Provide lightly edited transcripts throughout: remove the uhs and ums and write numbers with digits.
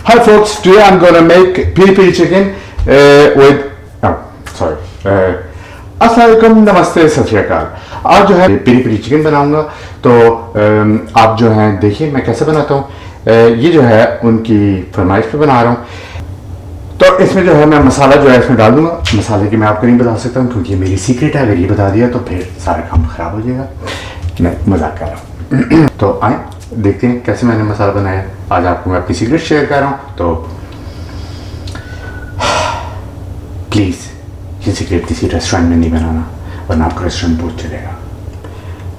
Hi folks, today I'm gonna make piri piri chicken with sorry. अस्सलाम वालेकुम, नमस्ते, सत श्री अकाल। आज जो है पीरी पीरी चिकन बनाऊंगा। तो आप जो हैं देखिए मैं कैसे बनाता हूँ। ये जो है उनकी फरमाइश पे बना रहा हूँ। तो इसमें जो है मैं मसाला जो है इसमें डाल दूंगा। मसाले की मैं आपको नहीं बता सकता हूँ क्योंकि ये मेरी सीक्रेट है। अगर ये बता दिया तो फिर सारा काम ख़राब हो जाएगा। मैं मजाक कर रहा हूँ। तो आए देखते हैं कैसे मैंने मसाला बनाया। आज आपको मैं अपनी सीक्रेट शेयर कर रहा हूँ। तो प्लीज़ ये सीक्रेट किसी रेस्टोरेंट में नहीं बनाना वरना आपका रेस्टोरेंट बहुत चलेगा।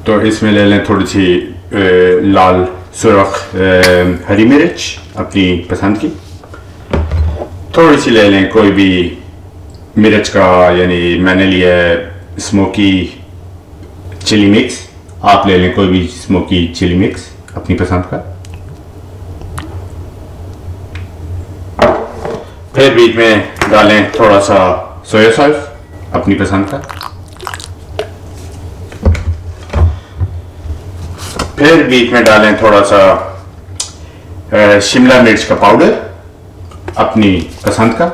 तो इसमें ले लें थोड़ी सी लाल सुरख हरी मिर्च अपनी पसंद की। थोड़ी सी ले लें कोई भी मिर्च का, यानी मैंने लिया स्मोकी चिली मिक्स। आप ले लें कोई भी स्मोकी चिली मिक्स अपनी पसंद का। फिर बीच में डालें थोड़ा सा सोया सॉस अपनी पसंद का। फिर बीच में डालें थोड़ा सा शिमला मिर्च का पाउडर अपनी पसंद का।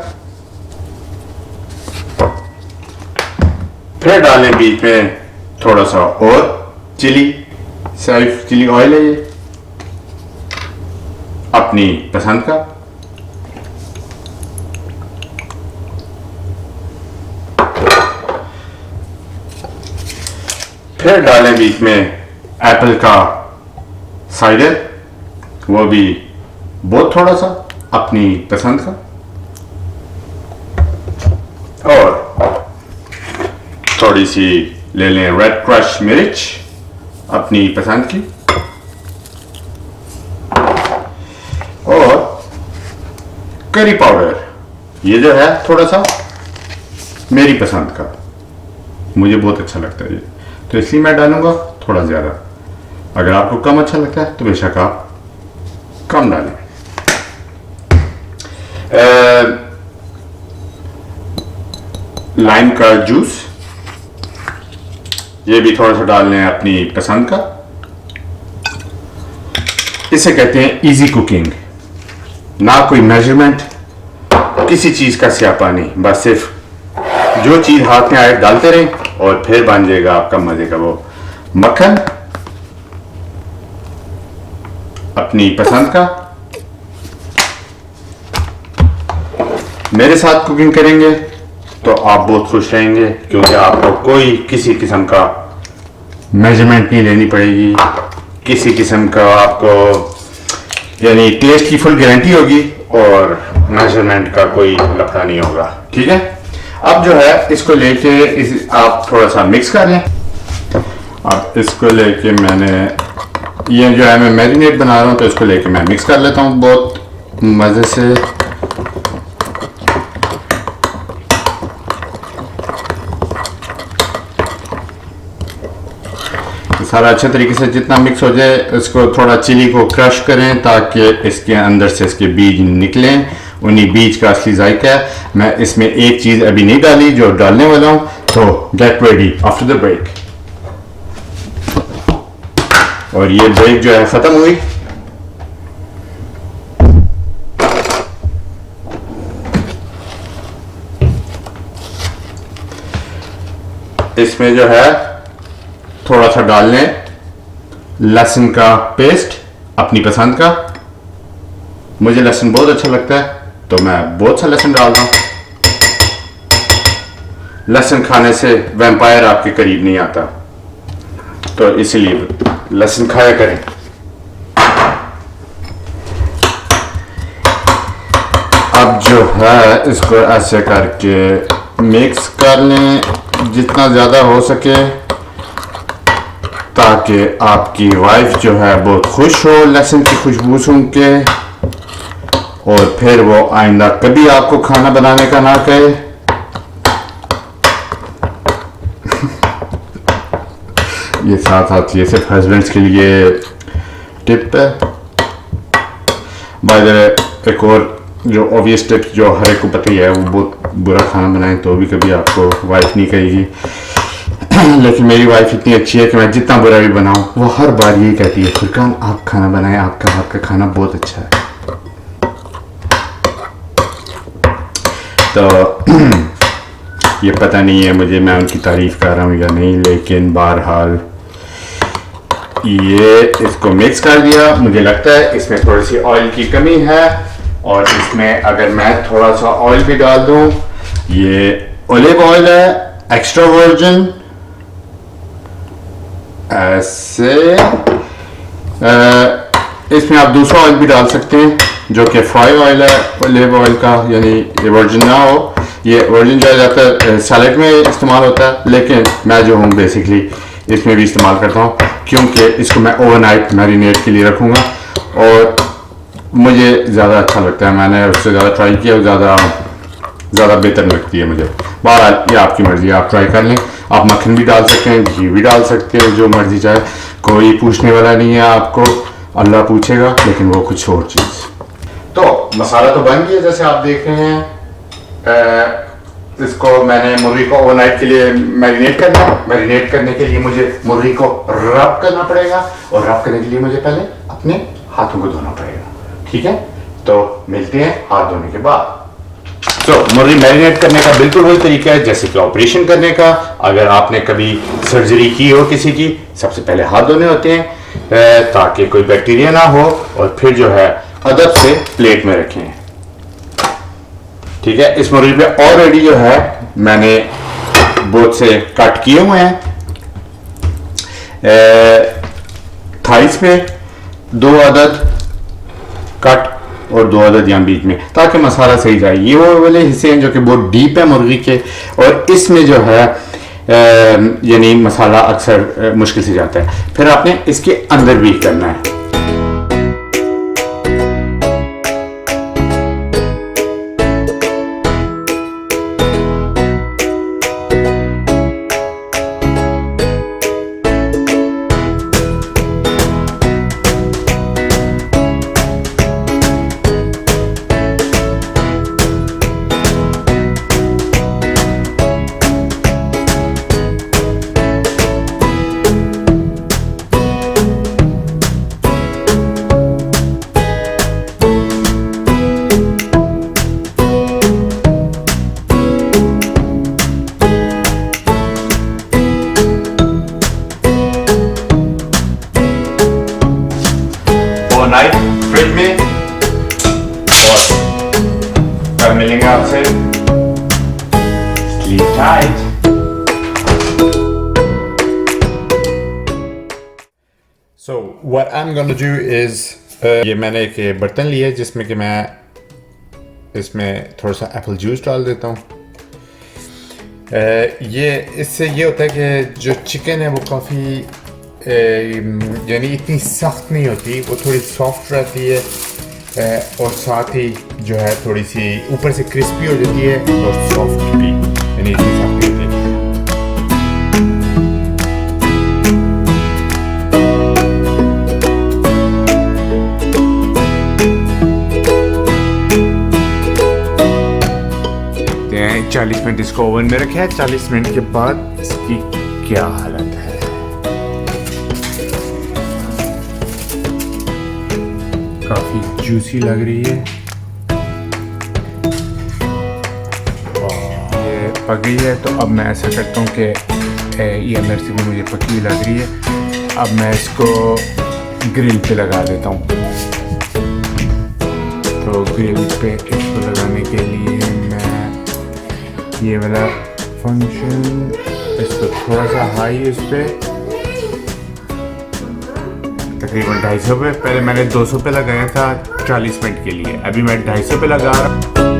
फिर डालें बीच में थोड़ा सा और चिली, सिर्फ चिली ऑयल है ये अपनी पसंद का। फिर डालें बीच में एप्पल का साइडर, वो भी बहुत थोड़ा सा अपनी पसंद का। और थोड़ी सी ले लें रेड क्रश मिर्च अपनी पसंद की। और करी पाउडर, ये जो है थोड़ा सा मेरी पसंद का, मुझे बहुत अच्छा लगता है ये, तो इसलिए मैं डालूंगा थोड़ा ज़्यादा। अगर आपको कम अच्छा लगता है तो बेशक आप कम डालें। लाइम का जूस, ये भी थोड़ा सा डाल लें अपनी पसंद का। इसे कहते हैं इजी कुकिंग। ना कोई मेजरमेंट, किसी चीज़ का स्यापा नहीं, बस सिर्फ जो चीज़ हाथ में आए डालते रहें और फिर बन जाएगा आपका मजे का वो मक्खन अपनी पसंद का। मेरे साथ कुकिंग करेंगे तो आप बहुत खुश रहेंगे क्योंकि आपको कोई किसी किस्म का मेजरमेंट नहीं लेनी पड़ेगी। किसी किस्म का आपको यानी टेस्ट की फुल गारंटी होगी और मेजरमेंट का कोई लफड़ा नहीं होगा। ठीक है, अब जो है इसको लेके आप थोड़ा सा मिक्स कर लें। अब इसको लेके मैंने ये जो है मैं मैरिनेट बना रहा हूँ, तो इसको लेके मैं मिक्स कर लेता हूँ बहुत मज़े से। सारा अच्छे तरीके से जितना मिक्स हो जाए, इसको थोड़ा चिली को क्रश करें ताकि इसके अंदर से इसके बीज निकलें। उन्हीं बीज का असली जायका है। मैं इसमें एक चीज़ अभी नहीं डाली जो डालने वाला हूँ, तो get ready after the break. और ये ब्रेक जो है ख़त्म हुई। इसमें जो है थोड़ा सा डाल लें लहसुन का पेस्ट अपनी पसंद का। मुझे लहसुन बहुत अच्छा लगता है तो मैं बहुत सा लहसुन डाल रहा हूँ। लहसुन खाने से वैम्पायर आपके करीब नहीं आता, तो इसलिए लहसुन खाया करें। अब जो है इसको ऐसे करके मिक्स कर लें जितना ज़्यादा हो सके, ताकि आपकी वाइफ जो है बहुत खुश हो लहसुन की खुशबू सुन के, और फिर वो आइंदा कभी आपको खाना बनाने का ना कहे। ये साथ साथ ये सिर्फ हस्बैंड्स के लिए टिप है। बाय द वे, एक और जो ऑब्वियस टिप जो हर एक को पता ही है, वो बहुत बुरा खाना बनाए तो भी कभी आपको वाइफ नहीं कहेगी। लेकिन मेरी वाइफ इतनी अच्छी है कि मैं जितना बुरा भी बनाऊं वो हर बार यही कहती है, फुरकान आप खाना बनाएं, आपका हाथ का खाना बहुत अच्छा है। तो ये पता नहीं है मुझे, मैं उनकी तारीफ़ कर रहा हूँ या नहीं, लेकिन बहरहाल ये इसको मिक्स कर दिया। मुझे लगता है इसमें थोड़ी सी ऑयल की कमी है, और इसमें अगर मैं थोड़ा सा ऑयल भी डाल दूँ, ये ओलिव ऑयल है एक्स्ट्रा वर्जिन, ऐसे इसमें आप दूसरा ऑयल भी डाल सकते हैं जो कि फ्राई ऑयल है ओलिव ऑयल का, यानी ये वर्जिन ना हो। ये वर्जिन जो ज़्यादातर सैलेड में इस्तेमाल होता है, लेकिन मैं जो हूँ बेसिकली इसमें भी इस्तेमाल करता हूँ, क्योंकि इसको मैं ओवरनाइट मैरिनेट के लिए रखूँगा और मुझे ज़्यादा अच्छा लगता है। मैंने उससे ज़्यादा ट्राई किया, ज़्यादा बेहतर लगती है मुझे। बहरहाल ये आपकी मर्ज़ी, आप ट्राई कर लें। आप मक्खन भी डाल सकते हैं, घी भी डाल सकते हैं, जो मर्ज़ी चाहे, कोई पूछने वाला नहीं है आपको, अल्लाह पूछेगा, लेकिन वो कुछ और चीज़। तो मसाला तो बन गया जैसे आप देख रहे हैं। इसको मैंने मुर्गी को ओवरनाइट के लिए मैरिनेट करना है। मैरिनेट करने के लिए मुझे मुर्गी को रब करना पड़ेगा, और रब करने के लिए मुझे पहले अपने हाथों को धोना पड़ेगा। ठीक है, तो मिलते हैं हाथ धोने के बाद। तो मुर्गी मैरिनेट करने का बिल्कुल वही तरीका है जैसे कि ऑपरेशन करने का। अगर आपने कभी सर्जरी की हो किसी की, सबसे पहले हाथ धोने होते हैं ताकि कोई बैक्टीरिया ना हो, और फिर जो है अदब से प्लेट में रखें। ठीक है, इस मुर्गी पे ऑलरेडी जो है मैंने बहुत से कट किए हुए हैं। थाइस पे 2 अदद कट और 2 अदद यहाँ बीच में, ताकि मसाला सही जाए। ये वो वाले हिस्से हैं जो कि बहुत डीप है मुर्गी के, और इसमें जो है यानी मसाला अक्सर मुश्किल से जाता है। फिर आपने इसके अंदर भी करना है। नाइट फ्रिज में, और कल मिलेंगे आपसे। Sleep tight. So what I'm gonna do is ये मैंने एक बर्तन लिया है जिसमें कि मैं इसमें थोड़ा सा एप्पल जूस डाल देता हूँ। ये इससे ये होता है कि जो चिकन है वो काफ़ी यानी इतनी सख्त नहीं होती, वो थोड़ी सॉफ्ट रहती है, और साथ ही जो है थोड़ी सी ऊपर से क्रिस्पी हो जाती है और सॉफ्ट भी, यानी इतनी सख्त नहीं होती। देखते हैं 40 मिनट इसको ओवन में रखा है। 40 मिनट के बाद इसकी क्या हालत है। काफ़ी जूसी लग रही है, ये पक गई है। तो अब मैं ऐसा करता हूँ कि ये अंदर से भी मुझे पकी हुई लग रही है। अब मैं इसको ग्रिल पे लगा देता हूँ। तो ग्रिल पे इसको लगाने के लिए मैं ये वाला फंक्शन, इसको थोड़ा सा हाई इस पर तकरीबन 250 पे, पहले मैंने 200 पे लगाया था 40 मिनट के लिए, अभी मैं 250 पे लगा रहा हूँ।